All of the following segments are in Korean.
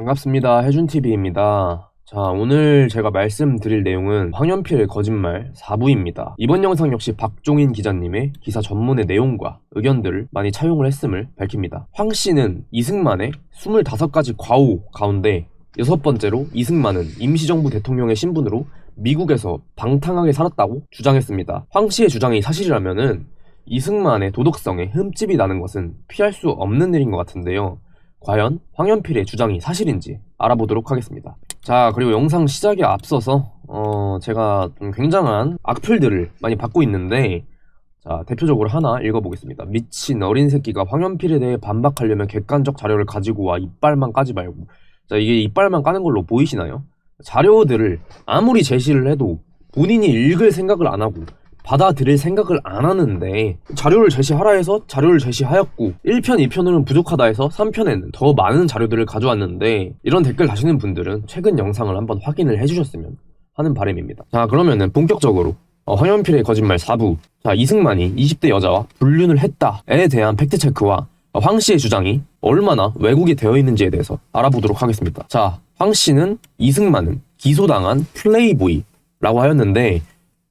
반갑습니다. 해준TV입니다. 자, 오늘 제가 말씀드릴 내용은 황현필의 거짓말 4부입니다. 이번 영상 역시 박종인 기자님의 기사 전문의 내용과 의견들을 많이 차용을 했음을 밝힙니다. 황씨는 이승만의 25가지 과오 가운데 6번째로 이승만은 임시정부 대통령의 신분으로 미국에서 방탕하게 살았다고 주장했습니다. 황씨의 주장이 사실이라면은 이승만의 도덕성에 흠집이 나는 것은 피할 수 없는 일인 것 같은데요. 과연 황현필의 주장이 사실인지 알아보도록 하겠습니다. 자, 그리고 영상 시작에 앞서서 제가 좀 굉장한 악플들을 많이 받고 있는데, 자, 대표적으로 하나 읽어보겠습니다. 미친 어린 새끼가 황현필에 대해 반박하려면 객관적 자료를 가지고 와. 이빨만 까지 말고. 자, 이게 이빨만 까는 걸로 보이시나요? 자료들을 아무리 제시를 해도 본인이 읽을 생각을 안 하고 받아들일 생각을 안 하는데, 자료를 제시하라 해서 자료를 제시하였고 1편, 2편으로는 부족하다 해서 3편에는 더 많은 자료들을 가져왔는데, 이런 댓글 다시는 분들은 최근 영상을 한번 확인을 해주셨으면 하는 바람입니다. 자, 그러면은 본격적으로 황현필의 거짓말 4부. 자, 이승만이 20대 여자와 불륜을 했다에 대한 팩트체크와 황씨의 주장이 얼마나 왜곡이 되어 있는지에 대해서 알아보도록 하겠습니다. 자, 황씨는 이승만은 기소당한 플레이보이라고 하였는데,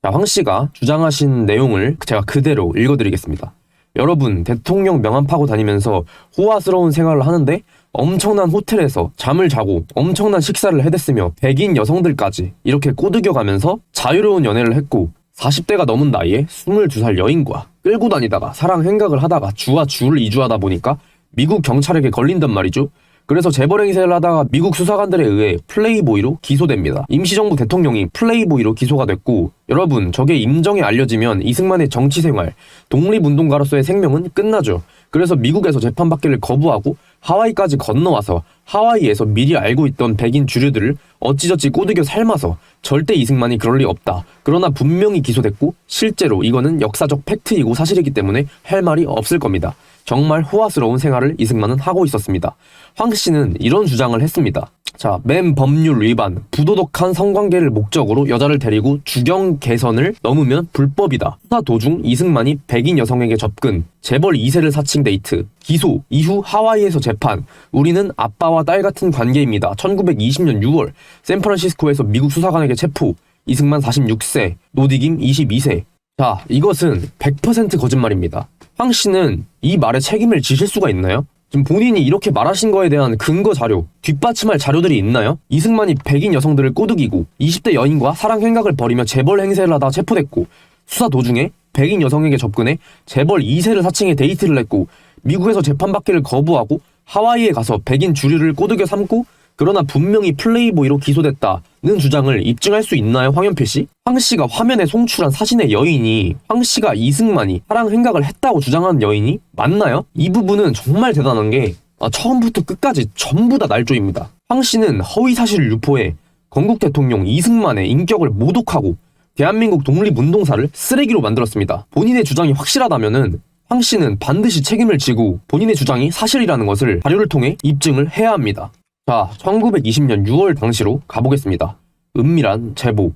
자, 황씨가 주장하신 내용을 제가 그대로 읽어드리겠습니다. 여러분, 대통령 명함 파고 다니면서 호화스러운 생활을 하는데 엄청난 호텔에서 잠을 자고 엄청난 식사를 해댔으며 백인 여성들까지 이렇게 꼬드겨가면서 자유로운 연애를 했고, 40대가 넘은 나이에 22살 여인과 끌고 다니다가 사랑 행각을 하다가 주와 주를 이주하다 보니까 미국 경찰에게 걸린단 말이죠. 그래서 재벌 행세를 하다가 미국 수사관들에 의해 플레이보이로 기소됩니다. 임시정부 대통령이 플레이보이로 기소가 됐고, 여러분, 저게 임정에 알려지면 이승만의 정치생활, 독립운동가로서의 생명은 끝나죠. 그래서 미국에서 재판받기를 거부하고 하와이까지 건너와서 하와이에서 미리 알고 있던 백인 주류들을 어찌저찌 꼬드겨 삶아서 절대 이승만이 그럴 리 없다. 그러나 분명히 기소됐고 실제로 이거는 역사적 팩트이고 사실이기 때문에 할 말이 없을 겁니다. 정말 호화스러운 생활을 이승만은 하고 있었습니다. 황씨는 이런 주장을 했습니다. 자, 법률 위반, 부도덕한 성관계를 목적으로 여자를 데리고 주경 개선을 넘으면 불법이다. 수사 도중 이승만이 백인 여성에게 접근, 재벌 2세를 사칭 데이트, 기소, 이후 하와이에서 재판, 우리는 아빠와 딸 같은 관계입니다. 1920년 6월, 샌프란시스코에서 미국 수사관에게 체포, 이승만 46세, 노디김 22세. 자, 이것은 100% 거짓말입니다. 황씨는 이 말에 책임을 지실 수가 있나요? 지금 본인이 이렇게 말하신 거에 대한 근거 자료, 뒷받침할 자료들이 있나요? 이승만이 백인 여성들을 꼬드기고 20대 여인과 사랑 행각을 벌이며 재벌 행세를 하다 체포됐고, 수사 도중에 백인 여성에게 접근해 재벌 2세를 사칭해 데이트를 했고, 미국에서 재판받기를 거부하고 하와이에 가서 백인 주류를 꼬드겨 삼고, 그러나 분명히 플레이보이로 기소됐다는 주장을 입증할 수 있나요, 황현필씨? 황씨가 화면에 송출한 사진의 여인이 황씨가 이승만이 사랑 행각을 했다고 주장하는 여인이 맞나요? 이 부분은 정말 대단한 게 처음부터 끝까지 전부 다 날조입니다. 황씨는 허위사실을 유포해 건국 대통령 이승만의 인격을 모독하고 대한민국 독립운동사를 쓰레기로 만들었습니다. 본인의 주장이 확실하다면은 황씨는 반드시 책임을 지고 본인의 주장이 사실이라는 것을 자료를 통해 입증을 해야 합니다. 자, 1920년 6월 당시로 가보겠습니다. 은밀한 제보.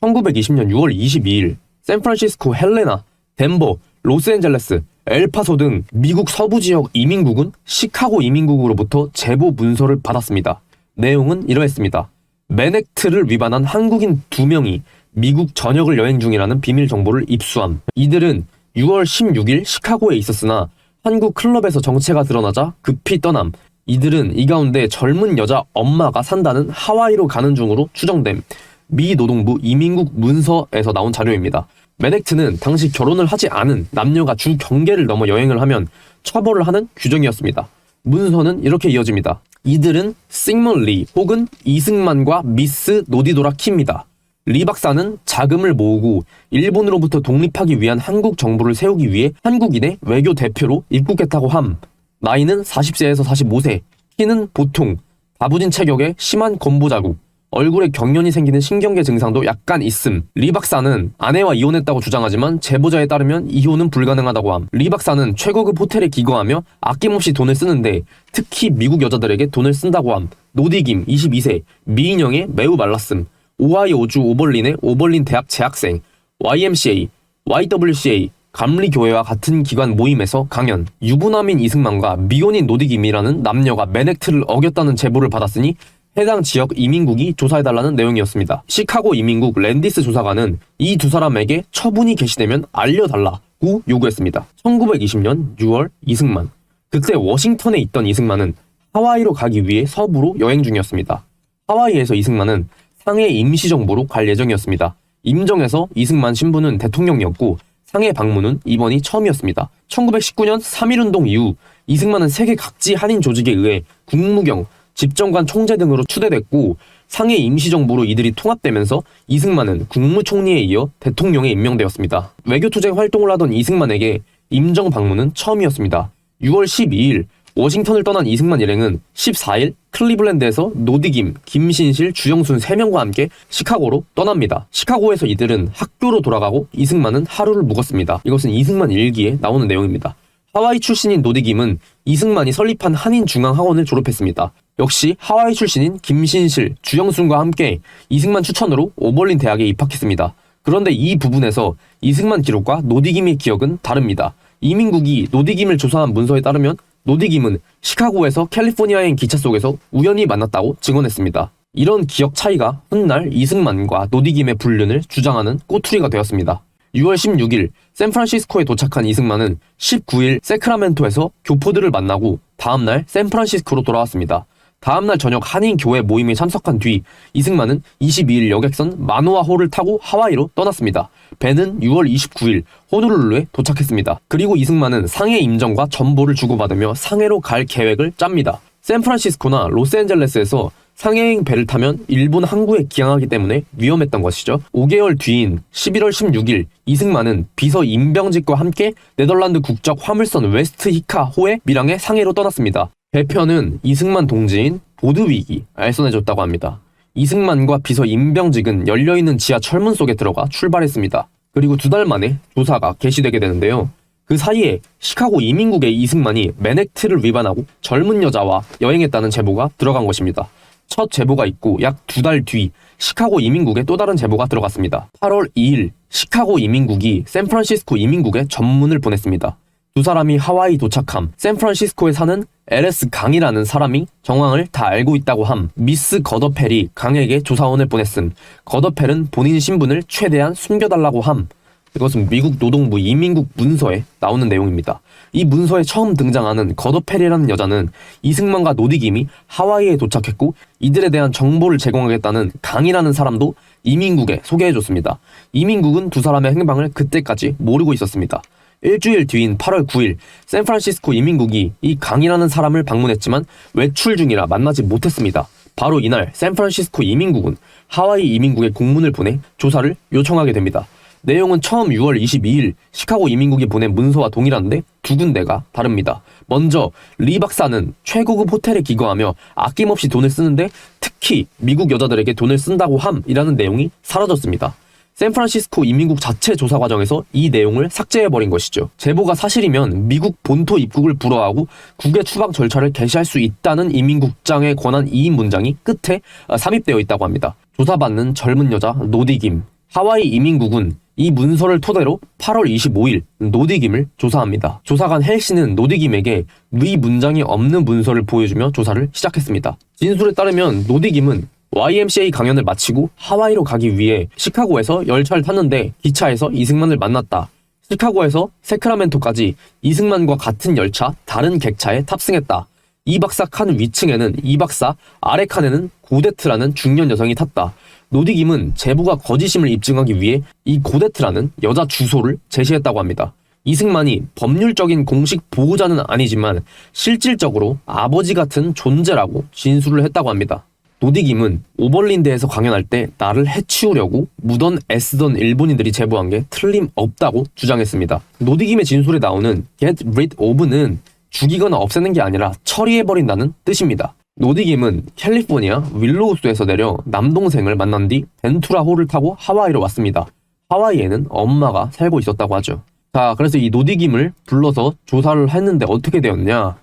1920년 6월 22일 샌프란시스코 헬레나, 덴버, 로스앤젤레스, 엘파소 등 미국 서부 지역 이민국은 시카고 이민국으로부터 제보 문서를 받았습니다. 내용은 이러했습니다. 맨액트를 위반한 한국인 2명이 미국 전역을 여행 중이라는 비밀 정보를 입수함. 이들은 6월 16일 시카고에 있었으나 한국 클럽에서 정체가 드러나자 급히 떠남. 이들은 이 가운데 젊은 여자 엄마가 산다는 하와이로 가는 중으로 추정됨. 미 노동부 이민국 문서에서 나온 자료입니다. 맨액트는 당시 결혼을 하지 않은 남녀가 주 경계를 넘어 여행을 하면 처벌을 하는 규정이었습니다. 문서는 이렇게 이어집니다. 이들은 싱먼 리 혹은 이승만과 미스 노디도라 키입니다. 리 박사는 자금을 모으고 일본으로부터 독립하기 위한 한국 정부를 세우기 위해 한국인의 외교 대표로 입국했다고 함. 나이는 40세에서 45세, 키는 보통, 다부진 체격에 심한 검보 자국, 얼굴에 경련이 생기는 신경계 증상도 약간 있음. 리 박사는 아내와 이혼했다고 주장하지만 제보자에 따르면 이혼은 불가능하다고 함. 리 박사는 최고급 호텔에 기거하며 아낌없이 돈을 쓰는데 특히 미국 여자들에게 돈을 쓴다고 함. 노디김 22세, 미인형에 매우 말랐음. 오하이오주 오벌린의 오벌린 대학 재학생, YMCA, YWCA, 감리교회와 같은 기관 모임에서 강연, 유부남인 이승만과 미혼인 노디김이라는 남녀가 맨액트를 어겼다는 제보를 받았으니 해당 지역 이민국이 조사해달라는 내용이었습니다. 시카고 이민국 랜디스 조사관은 이 두 사람에게 처분이 개시되면 알려달라고 요구했습니다. 1920년 6월 이승만. 그때 워싱턴에 있던 이승만은 하와이로 가기 위해 서부로 여행 중이었습니다. 하와이에서 이승만은 상해 임시정부로 갈 예정이었습니다. 임정에서 이승만 신부는 대통령이었고 상해 방문은 이번이 처음이었습니다. 1919년 3.1운동 이후 이승만은 세계 각지 한인 조직에 의해 국무경, 집정관 총재 등으로 추대됐고 상해 임시정부로 이들이 통합되면서 이승만은 국무총리에 이어 대통령에 임명되었습니다. 외교투쟁 활동을 하던 이승만에게 임정 방문은 처음이었습니다. 6월 12일 워싱턴을 떠난 이승만 일행은 14일 클리블랜드에서 노디김, 김신실, 주영순 3명과 함께 시카고로 떠납니다. 시카고에서 이들은 학교로 돌아가고 이승만은 하루를 묵었습니다. 이것은 이승만 일기에 나오는 내용입니다. 하와이 출신인 노디김은 이승만이 설립한 한인중앙학원을 졸업했습니다. 역시 하와이 출신인 김신실, 주영순과 함께 이승만 추천으로 오벌린 대학에 입학했습니다. 그런데 이 부분에서 이승만 기록과 노디김의 기억은 다릅니다. 이민국이 노디김을 조사한 문서에 따르면 노디김은 시카고에서 캘리포니아행 기차 속에서 우연히 만났다고 증언했습니다. 이런 기억 차이가 훗날 이승만과 노디김의 불륜을 주장하는 꼬투리가 되었습니다. 6월 16일 샌프란시스코에 도착한 이승만은 19일 세크라멘토에서 교포들을 만나고 다음날 샌프란시스코로 돌아왔습니다. 다음날 저녁 한인교회 모임에 참석한 뒤 이승만은 22일 여객선 마노아호를 타고 하와이로 떠났습니다. 배는 6월 29일 호놀룰루에 도착했습니다. 그리고 이승만은 상해 임정과 전보를 주고받으며 상해로 갈 계획을 짭니다. 샌프란시스코나 로스앤젤레스에서 상해행 배를 타면 일본 항구에 기항하기 때문에 위험했던 것이죠. 5개월 뒤인 11월 16일 이승만은 비서 임병직과 함께 네덜란드 국적 화물선 웨스트 히카호의 밀항에 상해로 떠났습니다. 배편은 이승만 동지인 보드윅이 알선해줬다고 합니다. 이승만과 비서 임병직은 열려있는 지하 철문 속에 들어가 출발했습니다. 그리고 2달 만에 조사가 개시되게 되는데요. 그 사이에 시카고 이민국의 이승만이 맨액트를 위반하고 젊은 여자와 여행했다는 제보가 들어간 것입니다. 첫 제보가 있고 약 2달 뒤 시카고 이민국에 또 다른 제보가 들어갔습니다. 8월 2일 시카고 이민국이 샌프란시스코 이민국에 전문을 보냈습니다. 두 사람이 하와이 도착함, 샌프란시스코에 사는 LS 강이라는 사람이 정황을 다 알고 있다고 함, 미스 거더펠이 강에게 조사원을 보냈음, 거더펠은 본인 신분을 최대한 숨겨달라고 함. 이것은 미국 노동부 이민국 문서에 나오는 내용입니다. 이 문서에 처음 등장하는 거더펠이라는 여자는 이승만과 노디김이 하와이에 도착했고 이들에 대한 정보를 제공하겠다는 강이라는 사람도 이민국에 소개해줬습니다. 이민국은 두 사람의 행방을 그때까지 모르고 있었습니다. 일주일 뒤인 8월 9일 샌프란시스코 이민국이 이 강이라는 사람을 방문했지만 외출 중이라 만나지 못했습니다. 바로 이날 샌프란시스코 이민국은 하와이 이민국에 공문을 보내 조사를 요청하게 됩니다. 내용은 처음 6월 22일 시카고 이민국이 보낸 문서와 동일한데 두 군데가 다릅니다. 먼저 리 박사는 최고급 호텔에 기거하며 아낌없이 돈을 쓰는데 특히 미국 여자들에게 돈을 쓴다고 함이라는 내용이 사라졌습니다. 샌프란시스코 이민국 자체 조사 과정에서 이 내용을 삭제해버린 것이죠. 제보가 사실이면 미국 본토 입국을 불허하고 국외 추방 절차를 개시할 수 있다는 이민국장에 관한 이인 문장이 끝에 삽입되어 있다고 합니다. 조사받는 젊은 여자 노디김. 하와이 이민국은 이 문서를 토대로 8월 25일 노디김을 조사합니다. 조사관 헬씨는 노디김에게 위 문장이 없는 문서를 보여주며 조사를 시작했습니다. 진술에 따르면 노디김은 YMCA 강연을 마치고 하와이로 가기 위해 시카고에서 열차를 탔는데 기차에서 이승만을 만났다. 시카고에서 세크라멘토까지 이승만과 같은 열차 다른 객차에 탑승했다. 이 박사 칸 위층에는 이 박사, 아래 칸에는 고데트라는 중년 여성이 탔다. 노디김은 제보가 거짓임을 입증하기 위해 이 고데트라는 여자 주소를 제시했다고 합니다. 이승만이 법률적인 공식 보호자는 아니지만 실질적으로 아버지 같은 존재라고 진술을 했다고 합니다. 노디김은 오벌린대에서 강연할 때 나를 해치우려고 무던 애쓰던 일본인들이 제보한 게 틀림없다고 주장했습니다. 노디김의 진술에 나오는 get rid of는 죽이거나 없애는 게 아니라 처리해버린다는 뜻입니다. 노디김은 캘리포니아 윌로우스에서 내려 남동생을 만난 뒤 벤투라호를 타고 하와이로 왔습니다. 하와이에는 엄마가 살고 있었다고 하죠. 자, 그래서 이 노디김을 불러서 조사를 했는데 어떻게 되었냐?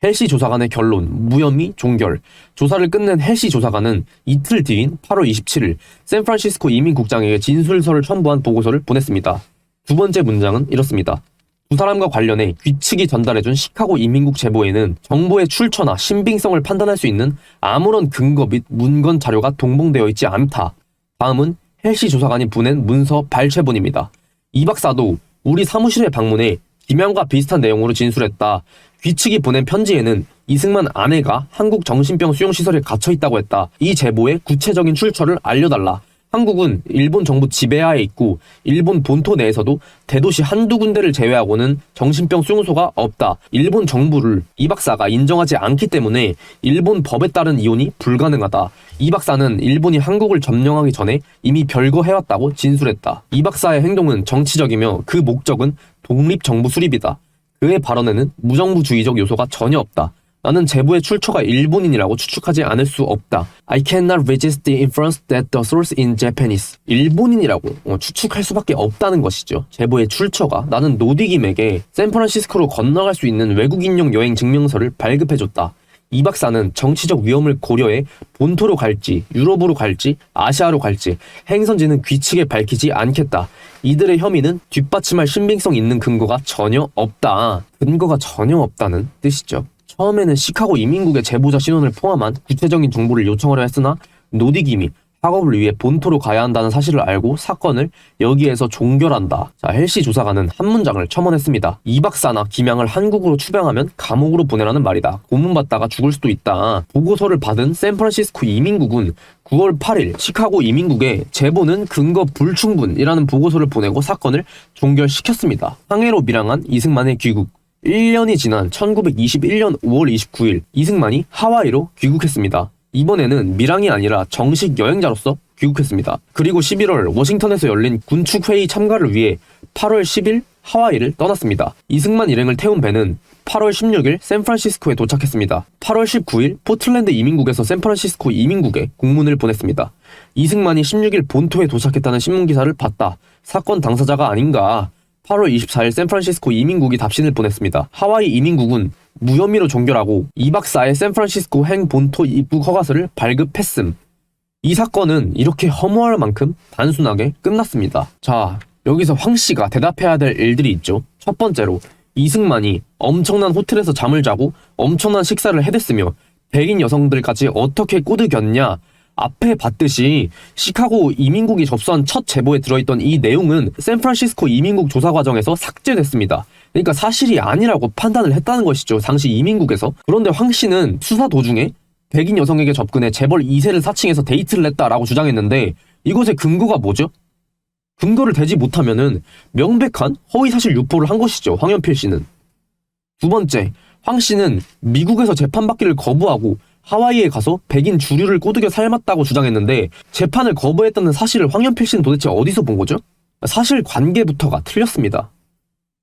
헬시 조사관의 결론, 무혐의, 종결. 조사를 끝낸 헬시 조사관은 이틀 뒤인 8월 27일 샌프란시스코 이민국장에게 진술서를 첨부한 보고서를 보냈습니다. 두 번째 문장은 이렇습니다. 두 사람과 관련해 귀측이 전달해준 시카고 이민국 제보에는 정보의 출처나 신빙성을 판단할 수 있는 아무런 근거 및 문건 자료가 동봉되어 있지 않다. 다음은 헬시 조사관이 보낸 문서 발췌본입니다. 이 박사도 우리 사무실에 방문해 김양과 비슷한 내용으로 진술했다. 귀측이 보낸 편지에는 이승만 아내가 한국 정신병 수용시설에 갇혀있다고 했다. 이 제보의 구체적인 출처를 알려달라. 한국은 일본 정부 지배하에 있고 일본 본토 내에서도 대도시 한두 군데를 제외하고는 정신병 수용소가 없다. 일본 정부를 이 박사가 인정하지 않기 때문에 일본 법에 따른 이혼이 불가능하다. 이 박사는 일본이 한국을 점령하기 전에 이미 별거해왔다고 진술했다. 이 박사의 행동은 정치적이며 그 목적은 독립정부 수립이다. 그의 발언에는 무정부주의적 요소가 전혀 없다. 나는 제보의 출처가 일본인이라고 추측하지 않을 수 없다. I cannot resist the inference that the source in Japanese. 일본인이라고 추측할 수밖에 없다는 것이죠. 제보의 출처가 나는 노디김에게 샌프란시스코로 건너갈 수 있는 외국인용 여행 증명서를 발급해줬다. 이 박사는 정치적 위험을 고려해 본토로 갈지, 유럽으로 갈지, 아시아로 갈지 행선지는 귀측에 밝히지 않겠다. 이들의 혐의는 뒷받침할 신빙성 있는 근거가 전혀 없다. 근거가 전혀 없다는 뜻이죠. 처음에는 시카고 이민국의 제보자 신원을 포함한 구체적인 정보를 요청하려 했으나 노디김이 학업을 위해 본토로 가야 한다는 사실을 알고 사건을 여기에서 종결한다. 자, 헬시 조사관은 한 문장을 첨언했습니다. 이 박사나 김양을 한국으로 추방하면 감옥으로 보내라는 말이다. 고문받다가 죽을 수도 있다. 보고서를 받은 샌프란시스코 이민국은 9월 8일 시카고 이민국에 제보는 근거 불충분이라는 보고서를 보내고 사건을 종결시켰습니다. 항해로 밀항한 이승만의 귀국. 1년이 지난 1921년 5월 29일 이승만이 하와이로 귀국했습니다. 이번에는 밀항이 아니라 정식 여행자로서 귀국했습니다. 그리고 11월 워싱턴에서 열린 군축회의 참가를 위해 8월 10일 하와이를 떠났습니다. 이승만 일행을 태운 배는 8월 16일 샌프란시스코에 도착했습니다. 8월 19일 포틀랜드 이민국에서 샌프란시스코 이민국에 공문을 보냈습니다. 이승만이 16일 본토에 도착했다는 신문기사를 봤다. 사건 당사자가 아닌가. 8월 24일 샌프란시스코 이민국이 답신을 보냈습니다. 하와이 이민국은 무혐의로 종결하고 이 박사의 샌프란시스코 행 본토 입국 허가서를 발급했음. 이 사건은 이렇게 허무할 만큼 단순하게 끝났습니다. 자, 여기서 황 씨가 대답해야 될 일들이 있죠. 첫 번째로 이승만이 엄청난 호텔에서 잠을 자고 엄청난 식사를 해댔으며 백인 여성들까지 어떻게 꼬드겼냐. 앞에 봤듯이 시카고 이민국이 접수한 첫 제보에 들어있던 이 내용은 샌프란시스코 이민국 조사 과정에서 삭제됐습니다. 그러니까 사실이 아니라고 판단을 했다는 것이죠. 당시 이민국에서. 그런데 황 씨는 수사 도중에 백인 여성에게 접근해 재벌 2세를 사칭해서 데이트를 했다라고 주장했는데 이것의 근거가 뭐죠? 근거를 대지 못하면은 명백한 허위사실 유포를 한 것이죠. 황현필 씨는. 두 번째, 황 씨는 미국에서 재판받기를 거부하고 하와이에 가서 백인 주류를 꼬드겨 삶았다고 주장했는데 재판을 거부했다는 사실을 황현필 씨는 도대체 어디서 본 거죠? 사실 관계부터가 틀렸습니다.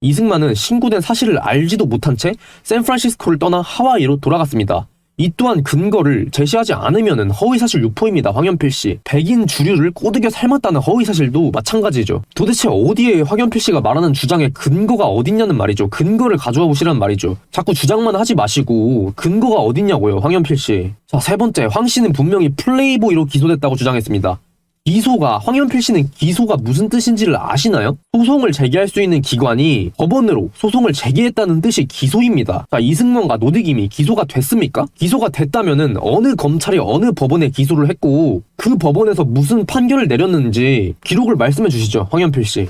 이승만은 신고된 사실을 알지도 못한 채 샌프란시스코를 떠나 하와이로 돌아갔습니다. 이 또한 근거를 제시하지 않으면 허위사실 유포입니다. 황현필 씨. 백인 주류를 꼬드겨 삶았다는 허위사실도 마찬가지죠. 도대체 어디에 황현필 씨가 말하는 주장에 근거가 어딨냐는 말이죠. 근거를 가져와 보시라는 말이죠. 자꾸 주장만 하지 마시고 근거가 어딨냐고요. 황현필 씨. 자, 세 번째. 황 씨는 분명히 플레이보이로 기소됐다고 주장했습니다. 기소가, 황현필 씨는 기소가 무슨 뜻인지를 아시나요? 소송을 제기할 수 있는 기관이 법원으로 소송을 제기했다는 뜻이 기소입니다. 자, 이승만과 노디김이 기소가 됐습니까? 기소가 됐다면은 어느 검찰이 어느 법원에 기소를 했고 그 법원에서 무슨 판결을 내렸는지 기록을 말씀해 주시죠. 황현필 씨.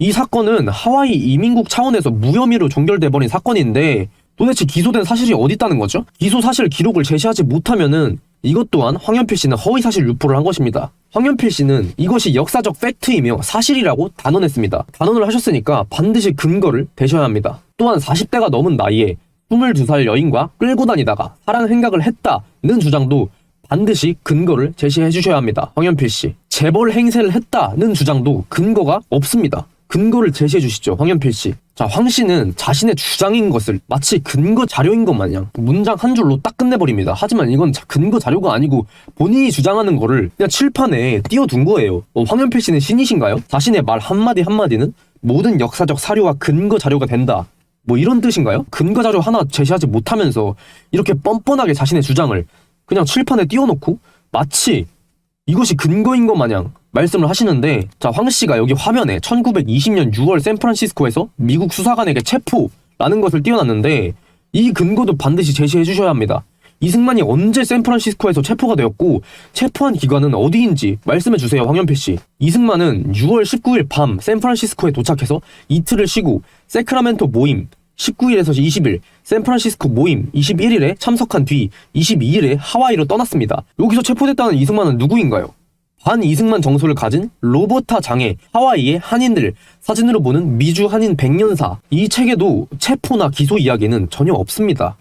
이 사건은 하와이 이민국 차원에서 무혐의로 종결돼버린 사건인데 도대체 기소된 사실이 어디 있다는 거죠? 기소 사실 기록을 제시하지 못하면은 이것 또한 황현필 씨는 허위사실 유포를 한 것입니다. 황현필 씨는 이것이 역사적 팩트이며 사실이라고 단언했습니다. 단언을 하셨으니까 반드시 근거를 대셔야 합니다. 또한 40대가 넘은 나이에 22살 여인과 끌고 다니다가 사랑 행각을 했다는 주장도 반드시 근거를 제시해 주셔야 합니다. 황현필 씨. 재벌 행세를 했다는 주장도 근거가 없습니다. 근거를 제시해 주시죠. 황현필 씨. 자, 황 씨는 자신의 주장인 것을 마치 근거 자료인 것 마냥 문장 한 줄로 딱 끝내버립니다. 하지만 이건 근거 자료가 아니고 본인이 주장하는 거를 그냥 칠판에 띄워둔 거예요. 황현필 씨는 신이신가요? 자신의 말 한마디 한마디는 모든 역사적 사료와 근거 자료가 된다. 뭐 이런 뜻인가요? 근거 자료 하나 제시하지 못하면서 이렇게 뻔뻔하게 자신의 주장을 그냥 칠판에 띄워놓고 마치 이것이 근거인 것 마냥 말씀을 하시는데, 자, 황 씨가 여기 화면에 1920년 6월 샌프란시스코에서 미국 수사관에게 체포라는 것을 띄워놨는데, 이 근거도 반드시 제시해 주셔야 합니다. 이승만이 언제 샌프란시스코에서 체포가 되었고 체포한 기관은 어디인지 말씀해 주세요, 황현필 씨. 이승만은 6월 19일 밤 샌프란시스코에 도착해서 이틀을 쉬고 세크라멘토 모임 19일에서 20일, 샌프란시스코 모임 21일에 참석한 뒤 22일에 하와이로 떠났습니다. 여기서 체포됐다는 이승만은 누구인가요? 반 이승만 정서를 가진 로버타 장의 하와이의 한인들 사진으로 보는 미주 한인 100년사, 이 책에도 체포나 기소 이야기는 전혀 없습니다.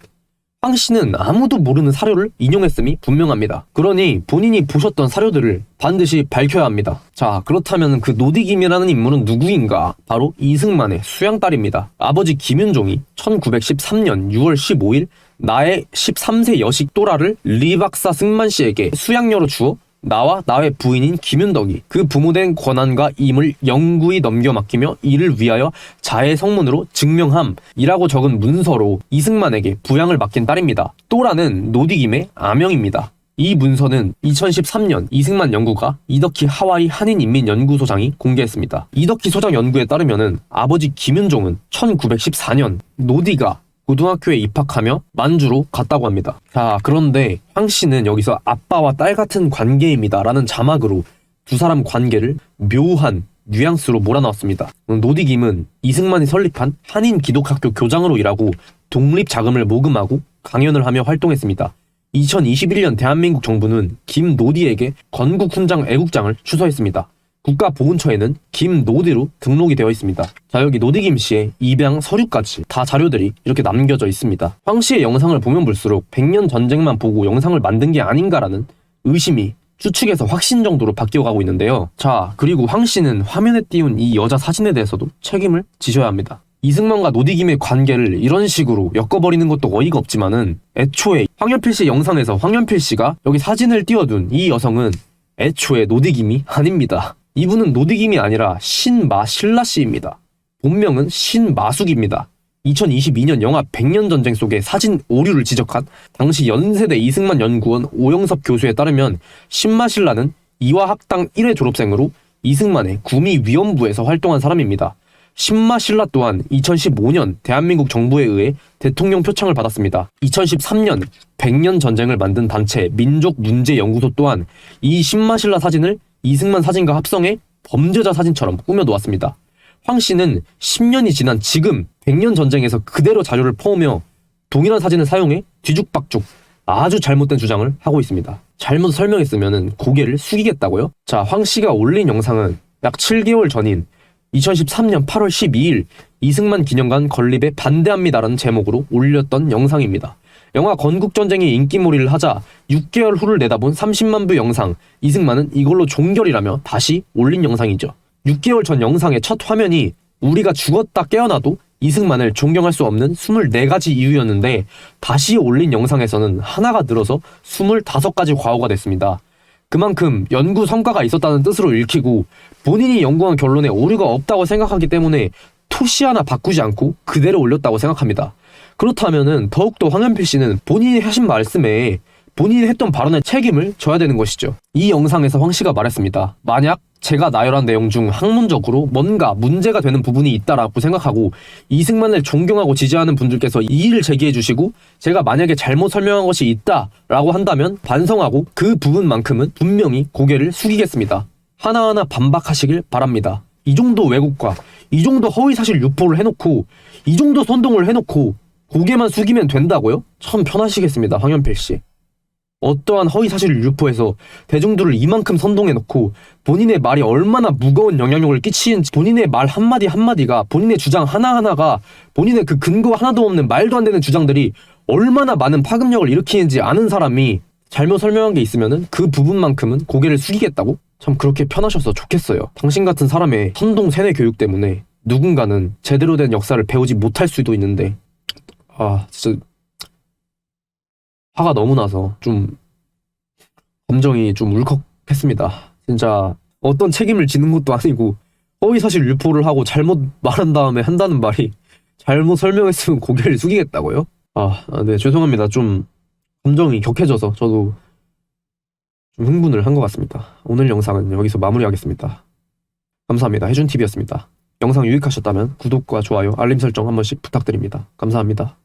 황 씨는 아무도 모르는 사료를 인용했음이 분명합니다. 그러니 본인이 보셨던 사료들을 반드시 밝혀야 합니다. 자, 그렇다면 그 노디김이라는 인물은 누구인가? 바로 이승만의 수양딸입니다. 아버지 김윤종이 1913년 6월 15일 나의 13세 여식 또라를 리 박사 승만 씨에게 수양녀로 주어 나와 나의 부인인 김윤덕이 그 부모된 권한과 임을 영구히 넘겨 맡기며 이를 위하여 자의 성문으로 증명함이라고 적은 문서로 이승만에게 부양을 맡긴 딸입니다. 또라는 노디김의 아명입니다. 이 문서는 2013년 이승만 연구가 이덕희 하와이 한인인민연구소장이 공개했습니다. 이덕희 소장 연구에 따르면 아버지 김윤종은 1914년 노디가 고등학교에 입학하며 만주로 갔다고 합니다. 자, 그런데 황 씨는 여기서 아빠와 딸 같은 관계입니다 라는 자막으로 두 사람 관계를 묘한 뉘앙스로 몰아넣었습니다. 노디김은 이승만이 설립한 한인 기독학교 교장으로 일하고 독립자금을 모금하고 강연을 하며 활동했습니다. 2021년 대한민국 정부는 김노디에게 건국훈장 애국장을 추서했습니다. 국가보훈처에는 김노디로 등록이 되어 있습니다. 자, 여기 노디김 씨의 입양 서류까지 다 자료들이 이렇게 남겨져 있습니다. 황 씨의 영상을 보면 볼수록 100년 전쟁만 보고 영상을 만든 게 아닌가라는 의심이 추측에서 확신 정도로 바뀌어가고 있는데요. 자, 그리고 황 씨는 화면에 띄운 이 여자 사진에 대해서도 책임을 지셔야 합니다. 이승만과 노디김의 관계를 이런 식으로 엮어버리는 것도 어이가 없지만은 애초에 황현필 씨 영상에서 황현필 씨가 여기 사진을 띄워둔 이 여성은 애초에 노디김이 아닙니다. 이분은 노디김이 아니라 신마실라 씨입니다. 본명은 신마숙입니다. 2022년 영화 100년 전쟁 속의 사진 오류를 지적한 당시 연세대 이승만 연구원 오영섭 교수에 따르면 신마실라는 이화학당 1회 졸업생으로 이승만의 구미위원부에서 활동한 사람입니다. 신마실라 또한 2015년 대한민국 정부에 의해 대통령 표창을 받았습니다. 2013년 100년 전쟁을 만든 단체 민족문제연구소 또한 이 신마실라 사진을 이승만 사진과 합성해 범죄자 사진처럼 꾸며놓았습니다. 황 씨는 10년이 지난 지금 100년 전쟁에서 그대로 자료를 퍼오며 동일한 사진을 사용해 뒤죽박죽 아주 잘못된 주장을 하고 있습니다. 잘못 설명했으면 고개를 숙이겠다고요? 자, 황 씨가 올린 영상은 약 7개월 전인 2013년 8월 12일 이승만 기념관 건립에 반대합니다라는 제목으로 올렸던 영상입니다. 영화 건국전쟁이 인기몰이를 하자 6개월 후를 내다본 30만 뷰 영상, 이승만은 이걸로 종결이라며 다시 올린 영상이죠. 6개월 전 영상의 첫 화면이 우리가 죽었다 깨어나도 이승만을 존경할 수 없는 24가지 이유였는데 다시 올린 영상에서는 하나가 늘어서 25가지 과오가 됐습니다. 그만큼 연구 성과가 있었다는 뜻으로 읽히고 본인이 연구한 결론에 오류가 없다고 생각하기 때문에 토시 하나 바꾸지 않고 그대로 올렸다고 생각합니다. 그렇다면은 더욱더 황현필 씨는 본인이 하신 말씀에 본인이 했던 발언의 책임을 져야 되는 것이죠. 이 영상에서 황 씨가 말했습니다. 만약 제가 나열한 내용 중 학문적으로 뭔가 문제가 되는 부분이 있다라고 생각하고 이승만을 존경하고 지지하는 분들께서 이의를 제기해 주시고 제가 만약에 잘못 설명한 것이 있다라고 한다면 반성하고 그 부분만큼은 분명히 고개를 숙이겠습니다. 하나하나 반박하시길 바랍니다. 이 정도 왜곡과 이 정도 허위사실 유포를 해놓고 이 정도 선동을 해놓고 고개만 숙이면 된다고요? 참 편하시겠습니다, 황현필 씨. 어떠한 허위사실을 유포해서 대중들을 이만큼 선동해놓고 본인의 말이 얼마나 무거운 영향력을 끼치는지 본인의 말 한마디 한마디가 본인의 주장 하나하나가 본인의 그 근거 하나도 없는 말도 안 되는 주장들이 얼마나 많은 파급력을 일으키는지 아는 사람이 잘못 설명한 게 있으면은 그 부분만큼은 고개를 숙이겠다고? 참 그렇게 편하셔서 좋겠어요. 당신 같은 사람의 선동 세뇌 교육 때문에 누군가는 제대로 된 역사를 배우지 못할 수도 있는데 진짜 화가 너무 나서 좀 감정이 좀 울컥했습니다. 진짜 어떤 책임을 지는 것도 아니고 허위사실 유포를 하고 잘못 말한 다음에 한다는 말이 잘못 설명했으면 고개를 숙이겠다고요? 네, 죄송합니다. 좀 감정이 격해져서 저도 좀 흥분을 한 것 같습니다. 오늘 영상은 여기서 마무리하겠습니다. 감사합니다. 해준TV였습니다. 영상 유익하셨다면 구독과 좋아요, 알림 설정 한 번씩 부탁드립니다. 감사합니다.